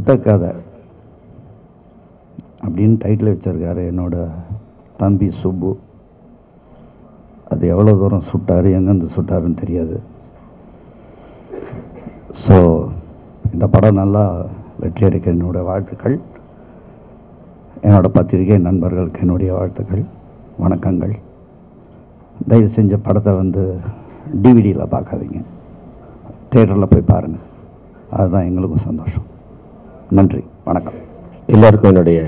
சுட்ட கதை அப்படின்னு டைட்டில் வச்சிருக்காரு என்னோட தம்பி சுப்பு. அது எவ்வளோ தூரம் சுட்டார், எங்கேருந்து சுட்டாருன்னு தெரியாது. ஸோ இந்த படம் நல்லா வெற்றி அடைக்க என்னுடைய வாழ்த்துக்கள். என்னோட பத்திரிகை நண்பர்களுக்கு என்னுடைய வாழ்த்துக்கள், வணக்கங்கள். தயவு செஞ்ச படத்தை டிவிடியில் பார்க்காதீங்க, தியேட்டரில் போய் பாருங்கள். அதுதான் எங்களுக்கும் சந்தோஷம். நன்றி, வணக்கம். எல்லாருக்கும் என்னுடைய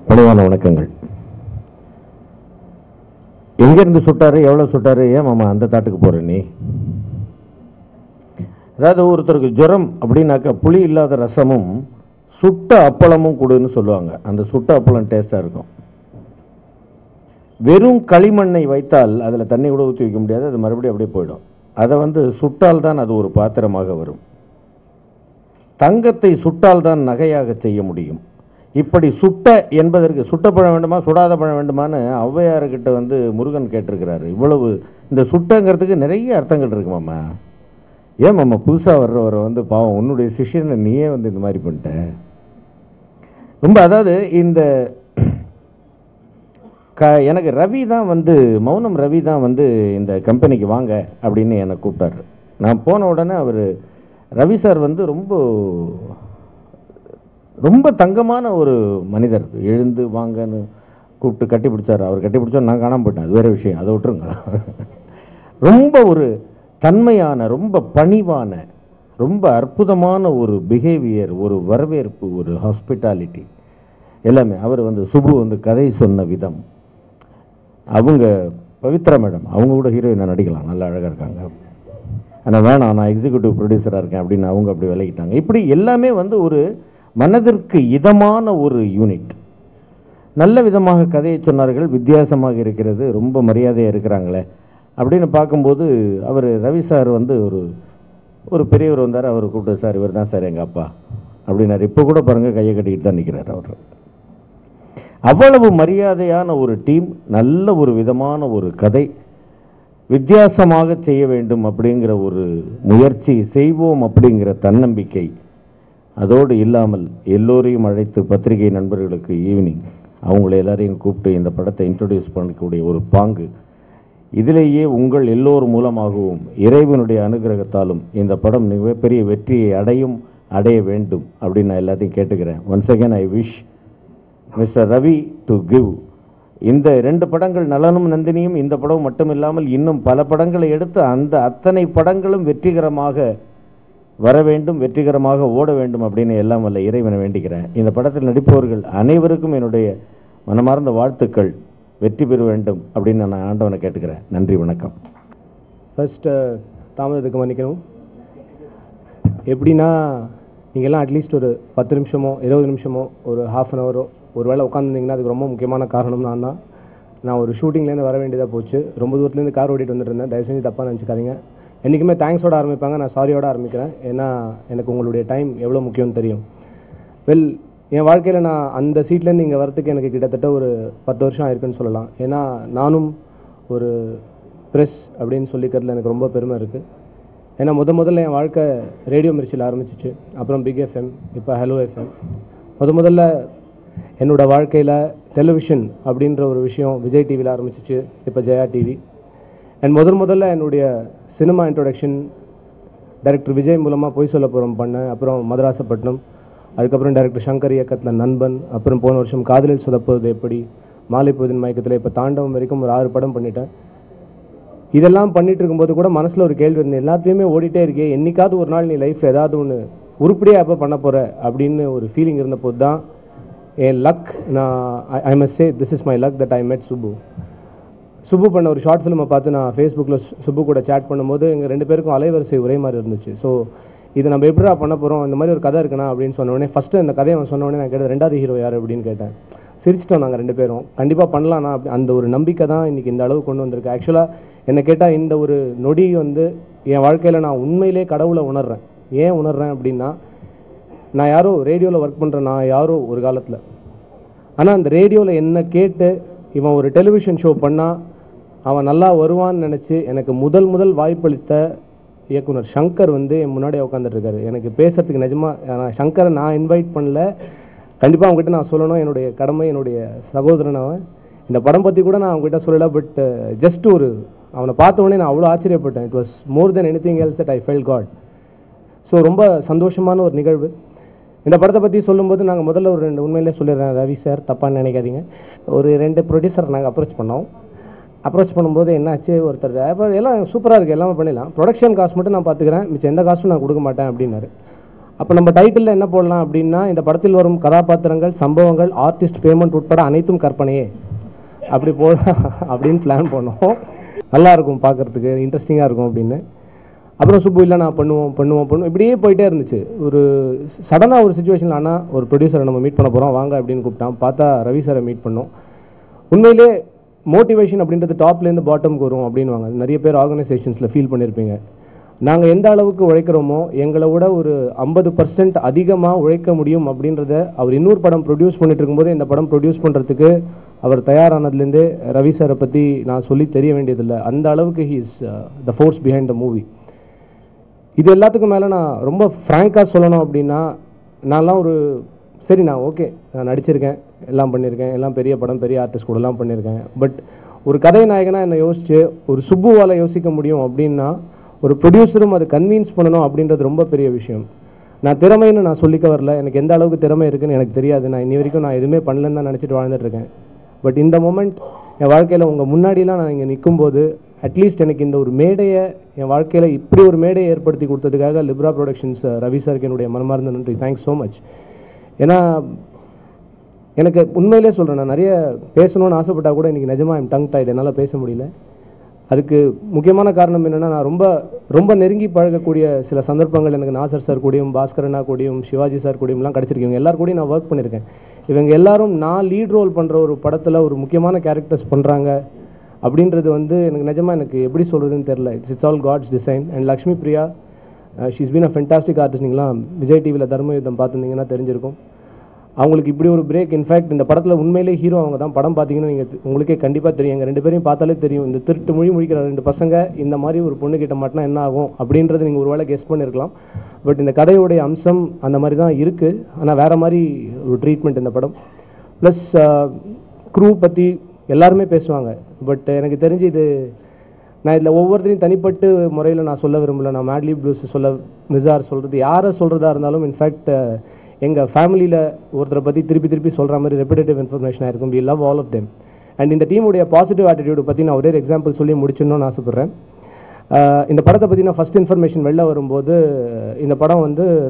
பணிவான வணக்கங்கள். எங்கேருந்து சுட்டாரு, எவ்வளோ சுட்டாரு, ஏன் மாமா அந்த தாட்டுக்கு போகிற நீ? அதாவது ஒருத்தருக்கு ஜுரம் அப்படின்னாக்கா புளி இல்லாத ரசமும் சுட்ட அப்பளமும் கொடுன்னு சொல்லுவாங்க. அந்த சுட்ட அப்பளம் டேஸ்டாக இருக்கும். வெறும் களிமண்ணை வைத்தால் அதில் தண்ணி கூட ஊற்றி வைக்க முடியாது, அது மறுபடியும் அப்படியே போயிடும். அதை சுட்டால் தான் அது ஒரு பாத்திரமாக வரும். தங்கத்தை சுட்டால் தான் நகையாக செய்ய முடியும். இப்படி சுட்ட என்பதற்கு சுட்ட பழம் வேண்டுமா சுடாத பழம் வேண்டுமான்னு ஔவையார்கிட்ட முருகன் கேட்டிருக்கிறாரு. இவ்வளவு இந்த சுட்டங்கிறதுக்கு நிறைய அர்த்தங்கள் இருக்கு மாமா. ஏன் மாமா புதுசாக வர்றவரை பாவம் உன்னுடைய சிஷியனை நீயே இந்த மாதிரி பண்ணிட்ட. ரொம்ப அதாவது இந்த எனக்கு ரவி தான் மௌனம் ரவி தான் இந்த கம்பெனிக்கு வாங்க அப்படின்னு என்னை கூப்பிட்டாரு. நான் போன உடனே அவர் ரவி சார் ரொம்ப ரொம்ப தங்கமான ஒரு மனிதர். எழுந்து வாங்கன்னு கூப்பிட்டு கட்டி பிடிச்சார். அவர் கட்டி பிடிச்சா நான் காணாமல் போயிட்டேன், அது வேறு விஷயம், அதை விட்டுருங்க. ரொம்ப ஒரு தன்மையான, ரொம்ப பணிவான, ரொம்ப அற்புதமான ஒரு பிஹேவியர், ஒரு வரவேற்பு, ஒரு ஹாஸ்பிட்டாலிட்டி எல்லாமே. அவர் சுபு கதை சொன்ன விதம், அவங்க பவித்ரா மேடம், அவங்க கூட ஹீரோயினாக நடிக்கலாம், நல்லா அழகாக இருக்காங்க. ஆனால் வேணாம், நான் எக்ஸிக்யூட்டிவ் ப்ரொடியூசராக இருக்கேன் அப்படின்னு அவங்க அப்படி விலகிட்டாங்க. இப்படி எல்லாமே ஒரு மனதிற்கு இதமான ஒரு யூனிட். நல்ல விதமாக கதையை சொன்னார்கள், வித்தியாசமாக இருக்கிறது, ரொம்ப மரியாதையாக இருக்கிறாங்களே அப்படின்னு பார்க்கும்போது அவர் ரவி சார் ஒரு பெரியவர் வந்தார். அவர் கூப்பிட்டு, சார் இவர் தான் சார் எங்கள் அப்பா அப்படின்னாரு. இப்போ கூட பாருங்கள் கையை கட்டிக்கிட்டு தான் நிற்கிறார் அவர். அவ்வளவு மரியாதையான ஒரு டீம், நல்ல ஒரு விதமான ஒரு கதை, வித்தியாசமாக செய்ய வேண்டும் அப்படிங்கிற ஒரு முயற்சி, செய்வோம் அப்படிங்கிற தன்னம்பிக்கை. அதோடு இல்லாமல் எல்லோரையும் அழைத்து பத்திரிகை நண்பர்களுக்கு ஈவினிங் அவங்கள எல்லாரையும் கூப்பிட்டு இந்த படத்தை இன்ட்ரடியூஸ் பண்ணக்கூடிய ஒரு பாங்கு. இதிலேயே உங்கள் எல்லோர் மூலமாகவும் இறைவனுடைய அனுகிரகத்தாலும் இந்த படம் மிகப்பெரிய வெற்றியை அடைய வேண்டும் அப்படின்னு நான் எல்லாத்தையும் கேட்டுக்கிறேன். Once again I wish mister Ravi to give இந்த 2 படங்கள், நலனும் நந்தினியும், இந்த படம் மட்டும் இல்லாமல் இன்னும் பல படங்களை எடுத்து அந்த அத்தனை படங்களும் வெற்றிகரமாக வர வேண்டும், வெற்றிகரமாக ஓட வேண்டும் அப்படின்னு எல்லாம் வல்ல இறைவனை வேண்டிக்கிறேன். இந்த படத்தில் நடிப்பவர்கள் அனைவருக்கும் என்னுடைய மனமார்ந்த வாழ்த்துக்கள், வெற்றி பெற வேண்டும் அப்படின்னு நான் ஆண்டவனை கேட்டுக்கிறேன். நன்றி, வணக்கம். ஃபர்ஸ்ட் தாமதத்துக்கு மன்னிக்கணும். எப்படின்னா நீங்கள்லாம் அட்லீஸ்ட் ஒரு 10 நிமிஷமோ 20 நிமிஷமோ ஒரு ½ அன் ஹவரோ ஒரு வேளை உட்காந்துருந்தீங்கன்னா அதுக்கு ரொம்ப முக்கியமான காரணம் நான் ஒரு ஷூட்டிங்லேருந்து வர வேண்டியதாக போச்சு. ரொம்ப தூரத்துலேருந்து கார் ஓட்டிகிட்டு வந்துட்டு இருந்தேன். தயவு செஞ்சு தப்பாக நினச்சிக்காதீங்க. என்றைக்குமே தேங்க்ஸோட ஆரம்பிப்பாங்க, நான் சாரியோட ஆரம்பிக்கிறேன். ஏன்னா எனக்கு உங்களுடைய டைம் எவ்வளோ முக்கியம்னு தெரியும். என் வாழ்க்கையில் நான் அந்த சீட்லேருந்து இங்கே வரத்துக்கு எனக்கு கிட்டத்தட்ட ஒரு 10 வருஷம் ஆயிருக்குன்னு சொல்லலாம். ஏன்னா நானும் ஒரு ப்ரெஸ் அப்படின்னு சொல்லிக்கிறதுல எனக்கு ரொம்ப பெருமை இருக்குது. ஏன்னா முதல்ல என் வாழ்க்கை ரேடியோ மிர்ச்சியில் ஆரம்பிச்சிச்சு, அப்புறம் பிக் எஃப்எம், இப்போ ஹலோ எஃப்எம். முதல்ல என்னோடய வாழ்க்கையில் டெலிவிஷன் அப்படின்ற ஒரு விஷயம் விஜய் டிவியில் ஆரம்பிச்சிச்சு, இப்போ ஜெயா டிவி. அண்ட் முதல்ல என்னுடைய சினிமா இன்ட்ரோடக்ஷன் டைரக்டர் விஜய் மூலமாக பொய் சொல்ல போகிறோம் பண்ணேன். அப்புறம் மதராசப்பட்டினம், அதுக்கப்புறம் டைரக்டர் சங்கர் இயக்கத்தில் நண்பன், அப்புறம் போன வருஷம் காதலில் சொதப்பது எப்படி, மாலை பொழுதின் மயக்கத்தில், இப்போ தாண்டவம் வரைக்கும் ஒரு 6 படம் பண்ணிட்டேன். இதெல்லாம் பண்ணிட்டு இருக்கும்போது கூட மனசில் ஒரு கேள்வி இருந்தது, எல்லாத்தையுமே ஓடிட்டே இருக்கே, என்னைக்காவது ஒரு நாள் நீ லைஃப்பில் ஏதாவது ஒன்று உருப்படியாக எப்போ பண்ண போகிற அப்படின்னு ஒரு ஃபீலிங் இருந்தபோது தான் என் luck, I must say this is my luck that I met Subbu பண்ண ஒரு ஷார்ட் ஃபிலிமை பார்த்து நான் ஃபேஸ்புக்கில் சுப்பு கூட சேட் பண்ணும்போது எங்கள் 2 பேருக்கும் அலைவரிசை ஒரே மாதிரி இருந்துச்சு. ஸோ இது நம்ம எப்படிடா பண்ண போகிறோம், இந்த மாதிரி ஒரு கதை இருக்குண்ணா அப்படின்னு சொன்னோடனே, ஃபஸ்ட்டு இந்த கதையை அவன் சொன்னோடனே நான் கேட்டேன், 2வது ஹீரோ யார் அப்படின்னு கேட்டேன். சிரிச்சிட்டோம் நாங்கள் 2 பேரும். கண்டிப்பாக பண்ணலாம்ண்ணா, அந்த ஒரு நம்பிக்கை தான் இன்றைக்கி இந்த அளவு கொண்டு வந்திருக்கு. ஆக்சுவலாக என்னை கேட்டால் இந்த ஒரு நொடி என் வாழ்க்கையில் நான் உண்மையிலே கடவுளை உணர்றேன். ஏன் உணர்றேன் அப்படின்னா, நான் யாரோ ரேடியோவில் ஒர்க் பண்ணுறேன், நான் யாரோ ஒரு காலத்தில். ஆனால் அந்த ரேடியோவில் என்ன கேட்டு இவன் ஒரு டெலிவிஷன் ஷோ பண்ணால் அவன் நல்லா வருவான்னு நினச்சி எனக்கு முதல் வாய்ப்பளித்த இயக்குனர் சங்கர் வந்து என் முன்னாடியே உட்காந்துட்டு இருக்காரு. எனக்கு பேசுறதுக்கு நிஜமாக சங்கரை நான் இன்வைட் பண்ணல. கண்டிப்பாக அவங்ககிட்ட நான் சொல்லணும், என்னுடைய கடமை, என்னுடைய சகோதரன் அவன். இந்த படம் பற்றி கூட நான் அவங்ககிட்ட சொல்லலை. பட் ஜஸ்ட் அவனை பார்த்த உடனே நான் அவ்வளோ ஆச்சரியப்பட்டேன். It was more then anything else that I felt God. So ரொம்ப சந்தோஷமான ஒரு நிகழ்வு. இந்த படத்தை பற்றி சொல்லும்போது நாங்கள் முதல்ல ஒரு 2 உண்மையிலே சொல்லிடுறேன். ரவி சார் தப்பான்னு நினைக்காதீங்க. ஒரு 2 ப்ரொடியூசர் நாங்கள் அப்ரோச் பண்ணோம். அப்ரோச் பண்ணும்போது என்னாச்சு, ஒருத்தர் அப்போ எல்லாம் சூப்பராக இருக்குது, எல்லாமே பண்ணிடலாம், ப்ரொடக்ஷன் காஸ்ட் மட்டும் நான் பார்த்துக்கிறேன், மிச்சம் எந்த காஸ்ட்டும் நான் கொடுக்க மாட்டேன் அப்படின்னாரு. அப்போ நம்ம டைட்டிலில் என்ன போடலாம் அப்படின்னா, இந்த படத்தில் வரும் கதாபாத்திரங்கள், சம்பவங்கள், ஆர்டிஸ்ட் பேமெண்ட் உட்பட அனைத்தும் கற்பனையே அப்படி போடலாம் அப்படின்னு பிளான் பண்ணோம். நல்லாயிருக்கும், பார்க்குறதுக்கு இன்ட்ரெஸ்டிங்காக இருக்கும் அப்படின்னு. அப்புறம் சுப்பு இல்லை நான் பண்ணுவோம் இப்படியே போயிட்டே இருந்துச்சு. ஒரு சடனாக ஒரு சுச்சுவேஷனில் ஆனால் ஒரு ப்ரொடியூசரை நம்ம மீட் பண்ண போகிறோம் வாங்க அப்படின்னு கூப்பிட்டான். பார்த்தா ரவி சாரை மீட் பண்ணோம். உண்மையிலே மோட்டிவேஷன் அப்படின்றது டாப்லேருந்து பாட்டமுக்கு வரும் அப்படின்வாங்க. நிறைய பேர் ஆர்கனைசேஷன்ஸில் ஃபீல் பண்ணியிருப்பீங்க. நாங்கள் எந்த அளவுக்கு உழைக்கிறோமோ எங்களை விட ஒரு 50% அதிகமாக உழைக்க முடியும் அப்படின்றத அவர் இன்னொரு படம் ப்ரொடியூஸ் பண்ணிட்டு இருக்கும்போது இந்த படம் ப்ரொடியூஸ் பண்ணுறதுக்கு அவர் தயாரானதுலேருந்தே ரவி சாரை பற்றி நான் சொல்லி தெரிய வேண்டியதில்லை. அந்த அளவுக்கு he is the force behind the movie. இது எல்லாத்துக்கும் மேலே நான் ரொம்ப ஃப்ராங்காக சொல்லணும் அப்படின்னா, நான்லாம் சரி நான் ஓகே நான் நடிச்சிருக்கேன், எல்லாம் பண்ணியிருக்கேன், எல்லாம் பெரிய படம் பெரிய ஆர்டிஸ்ட் கூடலாம் பண்ணியிருக்கேன். பட் ஒரு கதை நாயகனாக என்னை யோசிச்சு ஒரு சுப்புவால் யோசிக்க முடியும் அப்படின்னா, ஒரு ப்ரொடியூசரும் அதை கன்வின்ஸ் பண்ணணும் அப்படின்றது ரொம்ப பெரிய விஷயம். நான் திறமைன்னு நான் சொல்லிக்க வரல, எனக்கு எந்த அளவுக்கு திறமை இருக்குன்னு எனக்கு தெரியாது. நான் இன்னி வரைக்கும் நான் எதுவுமே பண்ணலன்னு தான் நினச்சிட்டு வாழ்ந்துட்டுருக்கேன். பட் இந்த மொமெண்ட் என் வாழ்க்கையில் உங்கள் முன்னாடிலாம் நான் இங்கே நிற்கும்போது அட்லீஸ்ட் எனக்கு இந்த ஒரு மேடையை என் வாழ்க்கையில் இப்படி ஒரு மேடையை ஏற்படுத்தி கொடுத்ததுக்காக லிப்ரா ப்ரொடக்ஷன்ஸ் ரவி சாருக்கு என்னுடைய மனமார்ந்த நன்றி. Thanks so much. ஏன்னா எனக்கு உண்மையிலே சொல்கிறேன், நான் நிறைய பேசணும்னு ஆசைப்பட்டால் கூட இன்றைக்கி நிஜமாக என் டங் டைட் என்னால் பேச முடியல. அதுக்கு முக்கியமான காரணம் என்னென்னா, நான் ரொம்ப ரொம்ப நெருங்கி பழகக்கூடிய சில சந்தர்ப்பங்கள் எனக்கு நாசர் சார் கூடயும், பாஸ்கரனா கூடயும், சிவாஜி சார் கூடயும்லாம் கிடச்சிருக்கீங்க. எல்லாரும் கூடயும் நான் ஒர்க் பண்ணியிருக்கேன். இவங்க எல்லாரும் நான் லீட் ரோல் பண்ணுற ஒரு படத்தில் ஒரு முக்கியமான கேரக்டர்ஸ் பண்ணுறாங்க அப்படின்றது எனக்கு நிஜமாக எனக்கு எப்படி சொல்கிறதுன்னு தெரில. It's all God's design. And Lakshmi Priya, she's been a fantastic artist. நீங்களாம் விஜய் டிவியில் தர்மயுத்தம் பார்த்துருந்தீங்கன்னா தெரிஞ்சிருக்கும். அவங்களுக்கு இப்படி ஒரு பிரேக். இன்ஃபேக்ட் இந்த படத்தில் உண்மையிலே ஹீரோ அவங்க தான். படம் பார்த்தீங்கன்னா நீங்கள் உங்களுக்கே கண்டிப்பாக தெரியும். எங்கள் 2 பேரையும் பார்த்தாலே தெரியும். இந்த திருட்டு முழிக்கிற 2 பசங்க இந்த மாதிரி ஒரு பொண்ணு கிட்ட மாட்டினா என்ன ஆகும் அப்படின்றது நீங்கள் ஒரு வேளை கெஸ் பண்ணியிருக்கலாம். பட் இந்த கதையுடைய அம்சம் அந்த மாதிரி தான் இருக்குது. ஆனால் வேறு மாதிரி ஒரு ட்ரீட்மெண்ட் இந்த படம். ப்ளஸ் க்ரூ பற்றி எல்லாருமே பேசுவாங்க. பட் எனக்கு தெரிஞ்சு இது நான் இதில் ஒவ்வொருத்தரையும் தனிப்பட்டு முறையில் நான் சொல்ல விரும்பலை. நான் மேட்லி ப்ளூஸ் சொல்ல, மிசார் சொல்கிறது, யாரை சொல்கிறதா இருந்தாலும் இன்ஃபேக்ட் எங்கள் ஃபேமிலியில் ஒருத்தரை பற்றி திருப்பி சொல்கிற மாதிரி ரெப்பிடேட்டிவ் இன்ஃபர்மேஷனாக இருக்கும். We love all of them. And இந்த டீமுடைய பாசிட்டிவ் ஆட்டிடியூட் பற்றி நான் ஒரே எக்ஸாம்பிள் சொல்லி முடிச்சிடணும்னு ஆசைப்பட்றேன். இந்த படத்தை பற்றி நான் ஃபஸ்ட் இன்ஃபர்மேஷன் வெளில வரும்போது, இந்த படம்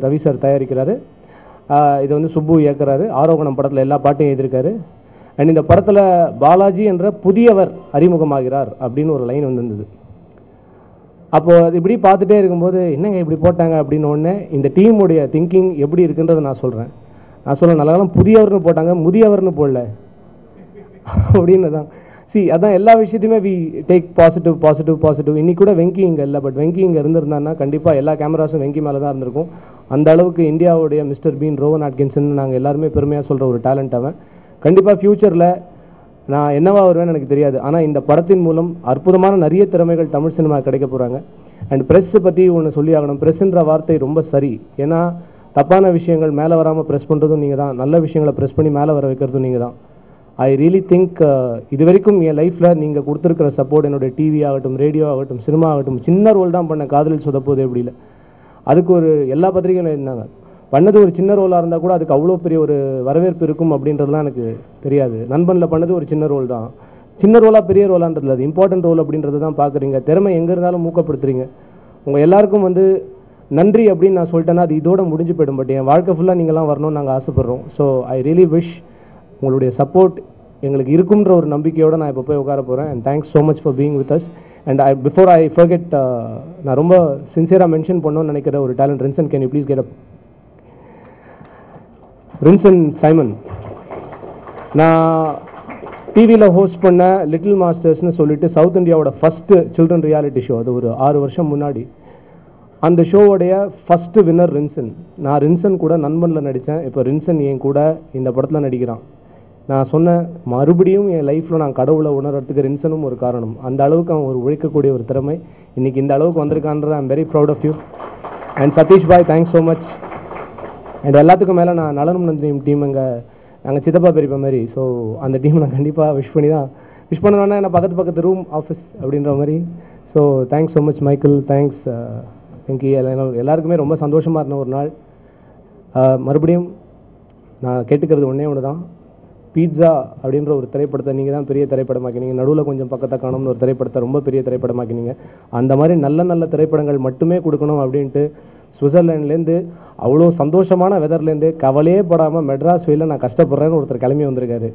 ரவி சார் தயாரிக்கிறாரு, இதை சுப்பு இயக்குறாரு, ஆரோகணம் படத்தில் எல்லா பாட்டையும் எழுதியிருக்காரு. அண்ட் இந்த படத்தில் பாலாஜி என்ற புதியவர் அறிமுகமாகிறார் அப்படின்னு ஒரு லைன் வந்திருந்தது. அப்போது அது இப்படி பார்த்துட்டே இருக்கும்போது என்னங்க இப்படி போட்டாங்க அப்படின்னு ஒன்று இந்த டீமுடைய திங்கிங் எப்படி இருக்குன்றதை நான் சொல்கிறேன். நல்ல புதியவர்னு போட்டாங்க, முதியவர்னு போடல அப்படின்னு தான். அதான் எல்லா விஷயத்தையுமே வி டேக் பாசிட்டிவ். இன்னைக்கு கூட வெங்கி இங்கே இல்லை. பட் வெங்கி இங்கே இருந்திருந்தான்னா கண்டிப்பாக எல்லா கேமராஸும் வெங்கி மேலே தான் இருந்திருக்கும். அந்த அளவுக்கு இந்தியாவுடைய மிஸ்டர் பீன், ரோவன் ஆட்கின்சன் நாங்கள் எல்லாருமே பெருமையாக சொல்கிற ஒரு டேலண்ட் அவன். கண்டிப்பாக ஃப்யூச்சரில் நான் என்னவா வருவேன்னு எனக்கு தெரியாது. ஆனால் இந்த படத்தின் மூலம் அற்புதமான நிறைய திறமைகள் தமிழ் சினிமா கிடைக்க போகிறாங்க. அண்ட் ப்ரெஸ்ஸை பற்றி ஒன்று சொல்லி ஆகணும். ப்ரெஸ்ஸுன்ற வார்த்தை ரொம்ப சரி. ஏன்னா தப்பான விஷயங்கள் மேலே வராமல் ப்ரெஸ் பண்ணுறதும் நீங்கள் தான், நல்ல விஷயங்களை ப்ரெஸ் பண்ணி மேலே வர வைக்கிறதும் நீங்கள் தான். ஐ ரியலி திங்க் இது வரைக்கும் என் லைஃப்பில் நீங்கள் கொடுத்துருக்கிற சப்போர்ட், என்னுடைய டிவி ஆகட்டும், ரேடியோ ஆகட்டும், சினிமா ஆகட்டும், சின்ன ரோல் தான் பண்ண காதலில் சொதப்போது எப்படி இல்லை, அதுக்கு எல்லா பத்திரிகைகளும் இருந்தாங்க. பண்ணது ஒரு சின்ன ரோலாக இருந்தால் கூட அதுக்கு அவ்வளோ பெரிய ஒரு வரவேற்பு இருக்கும் அப்படின்றதுலாம் எனக்கு தெரியாது. நண்பனில் பண்ணது ஒரு சின்ன ரோல் தான். சின்ன ரோலாக பெரிய ரோலான்றது அது இம்பார்ட்டன்ட் ரோல் அப்படின்றது தான் பார்க்குறீங்க. திறமை எங்கே இருந்தாலும் ஊக்கப்படுத்துறீங்க. உங்கள் எல்லாருக்கும் நன்றி அப்படின்னு நான் சொல்லிட்டேன்னா அது இதோட முடிஞ்சு போயிடும். பட் என் வாழ்க்கை ஃபுல்லாக நீங்கள்லாம் வரணும்னு நாங்கள் ஆசைப்பட்றோம். ஸோ ஐ ரியலி விஷ் உங்களுடைய சப்போர்ட் எங்களுக்கு இருக்குன்ற ஒரு நம்பிக்கையோடு நான் இப்போ போய் உட்கார போகிறேன். And thanks so much for being with us. And before I forget, நான் ரொம்ப சின்சியராக மென்ஷன் பண்ணணும்னு நினைக்கிற ஒரு talent. Rinson, can you please get up? Rinson Simon, நான் டிவியில் ஹோஸ்ட் பண்ண லிட்டில் மாஸ்டர்ஸ்னு சொல்லிட்டு சவுத் இந்தியாவோட ஃபஸ்ட்டு சில்ட்ரன் ரியாலிட்டி ஷோ, அது ஒரு 6 வருஷம் முன்னாடி. அந்த ஷோவோடைய ஃபஸ்ட்டு வின்னர் ரின்சன். நான் ரின்சன் கூட நண்பனில் நடித்தேன். இப்போ ரின்சன் என் கூட இந்த படத்தில் நடிக்கிறான். நான் சொன்னேன், மறுபடியும் என் லைஃப்பில் நான் கடவுளை உணர்றதுக்கு ரின்சனும் ஒரு காரணம். அந்த அளவுக்கு அவன் ஒரு உழைக்கக்கூடிய ஒரு திறமை. இன்றைக்கி இந்த அளவுக்கு வந்திருக்கான்றது I'm very proud of you. And Satish bhai, thanks so much. And எல்லாத்துக்கும் மேலே நான் நலனும் நன்றியும் டீம் நாங்கள் சித்தப்பா பெரியப்பா மாதிரி. ஸோ அந்த டீம் நான் கண்டிப்பாக விஷ் பண்ணணுன்னா என்ன பக்கத்து ரூம் ஆஃபீஸ் அப்படின்ற மாதிரி. So thanks so much Michael, thanks Venky, எல்லாருக்குமே ரொம்ப சந்தோஷமாக இருந்த ஒரு நாள். மறுபடியும் நான் கேட்டுக்கிறது ஒன்று தான், பீட்சா அப்படின்ற ஒரு திரைப்படத்தை நீங்கள் தான் பெரிய திரைப்படமாக்கினீங்க. நடுவில் கொஞ்சம் பக்கத்தை காணும்னு ஒரு திரைப்படத்தை ரொம்ப பெரிய திரைப்படமாக்கினீங்க. அந்த மாதிரி நல்ல திரைப்படங்கள் மட்டுமே கொடுக்கணும் அப்படின்ட்டு சுவிட்சர்லாண்ட்லேருந்து அவ்வளோ சந்தோஷமான வெதர்லேருந்து கவலையே படாமல் மெட்ராஸ் வெயிலில் நான் கஷ்டப்படுறேன்னு ஒருத்தர் கிளம்பி வந்திருக்காரு.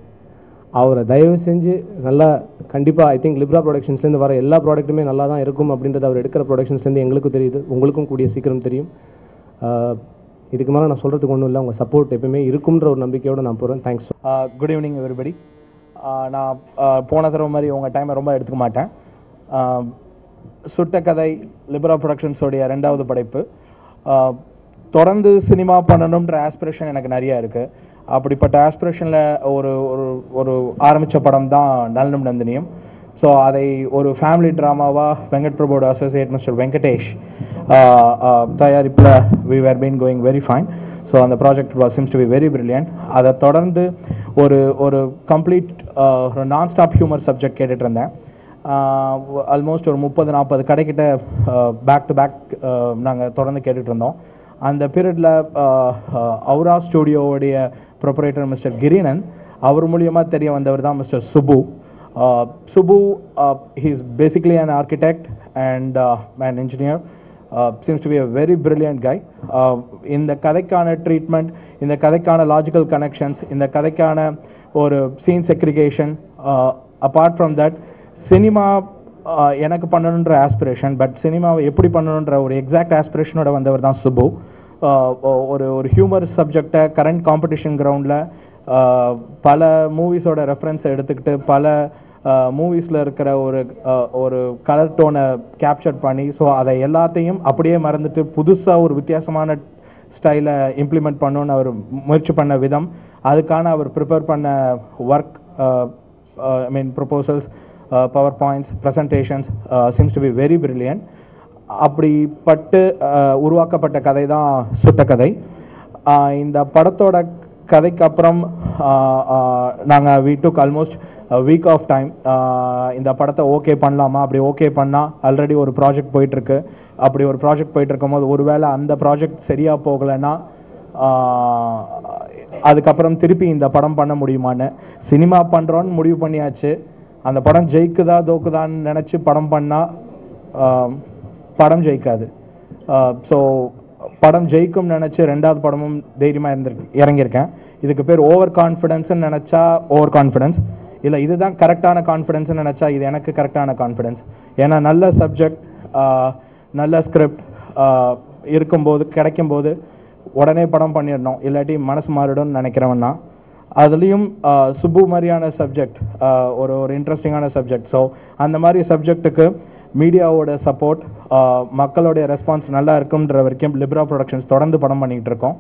அவரை தயவு செஞ்சு நல்லா கண்டிப்பாக ஐ திங்க் லிப்ரா ப்ரொடக்ஷன்ஸ்லேருந்து வர எல்லா ப்ராடக்ட்டுமே நல்லா தான் இருக்கும் அப்படின்றது அவர் எடுக்கிற ப்ரொடக்ஷன்ஸ்லேருந்து எங்களுக்கும் தெரியுது, உங்களுக்கும் கூடிய சீக்கிரம் தெரியும். இதுக்கு மேலே நான் சொல்கிறதுக்கு ஒன்றும் இல்லை, உங்கள் சப்போர்ட் எப்பவுமே இருக்கும்ன்ற ஒரு நம்பிக்கையோடு நான் போகிறேன். தேங்க்ஸ். Good evening everybody. நான் போன தடவை மாதிரி உங்கள் டைமை ரொம்ப எடுத்துக்க மாட்டேன். சுட்ட கதை லிப்ரா ப்ரொடக்ஷன்ஸோடைய 2வது படைப்பு. தொடர்ந்து சினிமா பண்ணணுன்ற ஆஸ்பிரேஷன் எனக்கு நிறையா இருக்குது. அப்படிப்பட்ட ஆஸ்பிரேஷனில் ஒரு ஆரம்பித்த படம் தான் நலனும் நந்தினியும். ஸோ அதை ஒரு ஃபேமிலி ட்ராமாவாக வெங்கட் பிரபுவோட அசோசியேட் மிஸ்டர் வெங்கடேஷ் தயாரிப்பில் we were been going very fine. So அந்த project seems to be very brilliant. அதை தொடர்ந்து ஒரு கம்ப்ளீட் நான் ஸ்டாப் ஹியூமர் சப்ஜெக்ட் கேட்டுட்டு இருந்தேன். ஆல்மோஸ்ட் ஒரு 30-40 கடைக்கிட்ட பேக் டு பேக் நாங்கள் தொடர்ந்து கேட்டுட்டு இருந்தோம். அந்த பீரியடில் அவுரா ஸ்டூடியோவுடைய ப்ரொப்ரைட்டர் மிஸ்டர் கிரினன், அவர் மூலியமாக தெரிய வந்தவர் தான் mister Subbu. Subbu, he's basically an architect and an engineer. Seems to be a very brilliant guy. இந்த கதைக்கான ட்ரீட்மெண்ட், இந்த கதைக்கான லாஜிக்கல் கனெக்ஷன்ஸ், இந்த கதைக்கான ஒரு scene segregation, apart from that cinema எனக்கு பண்ணணுன்ற ஆஸ்பிரேஷன், பட் சினிமாவை எப்படி பண்ணணுன்ற ஒரு எக்ஸாக்ட் ஆஸ்பிரேஷனோட வந்தவர் தான் சுப்பு. ஒரு ஹியூமர் சப்ஜெக்டை கரண்ட் காம்படிஷன் கிரவுண்டில் பல மூவிஸோட ரெஃபரன்ஸை எடுத்துக்கிட்டு பல மூவிஸில் இருக்கிற ஒரு கலர் டோனை கேப்சர் பண்ணி, ஸோ அதை எல்லாத்தையும் அப்படியே மறந்துட்டு புதுசாக ஒரு வித்தியாசமான ஸ்டைலை இம்ப்ளிமெண்ட் பண்ணணுன்னு அவர் முயற்சி பண்ண விதம், அதுக்கான அவர் ப்ரிப்பேர் பண்ண work, I mean proposals, power points, presentations seems to be very brilliant. அப்படிப்பட்டு உருவாக்கப்பட்ட கதை தான் சுட்ட கதை. இந்த படத்தோட கதைக்கு அப்புறம் நாங்கள் we took almost a week of time. இந்த படத்தை ஓகே பண்ணலாமா, அப்படி ஓகே பண்ணால் ஆல்ரெடி ஒரு ப்ராஜெக்ட் போயிட்டுருக்கு, அப்படி ஒரு ப்ராஜெக்ட் போயிட்டு இருக்கும்போது ஒருவேளை அந்த ப்ராஜெக்ட் சரியாக போகலைன்னா அதுக்கப்புறம் திருப்பி இந்த படம் பண்ண முடியுமான்னு சினிமா பண்ணுறோன்னு முடிவு பண்ணியாச்சு. அந்த படம் ஜெயிக்குதா தோக்குதான்னு நினச்சி படம் பண்ணால் படம் ஜெயிக்காது. ஸோ படம் ஜெயிக்கும் நினச்சி 2வது படமும் தைரியமாக இறங்கியிருக்கேன். இதுக்கு பேர் ஓவர் கான்ஃபிடென்ஸ்ன்னு நினச்சா ஓவர் கான்ஃபிடென்ஸ், இல்லை இதுதான் கரெக்டான கான்ஃபிடென்ஸ்ன்னு நினச்சா இது எனக்கு கரெக்டான கான்ஃபிடென்ஸ். ஏன்னா நல்ல சப்ஜெக்ட், நல்ல ஸ்கிரிப்ட் இருக்கும்போது கிடைக்கும்போது உடனே படம் பண்ணிடணும், இல்லாட்டி மனசு மாறிடும்னு நினைக்கிறவன் தான். அதுலேயும் சுப்பு மாதிரியான சப்ஜெக்ட் ஒரு இன்ட்ரெஸ்டிங்கான சப்ஜெக்ட். ஸோ அந்த மாதிரி சப்ஜெக்ட்டுக்கு மீடியாவோட சப்போர்ட், மக்களுடைய ரெஸ்பான்ஸ் நல்லா இருக்குன்ற வரைக்கும் லிப்ரா ப்ரொடக்ஷன்ஸ் தொடர்ந்து படம் பண்ணிக்கிட்டு இருக்கோம்.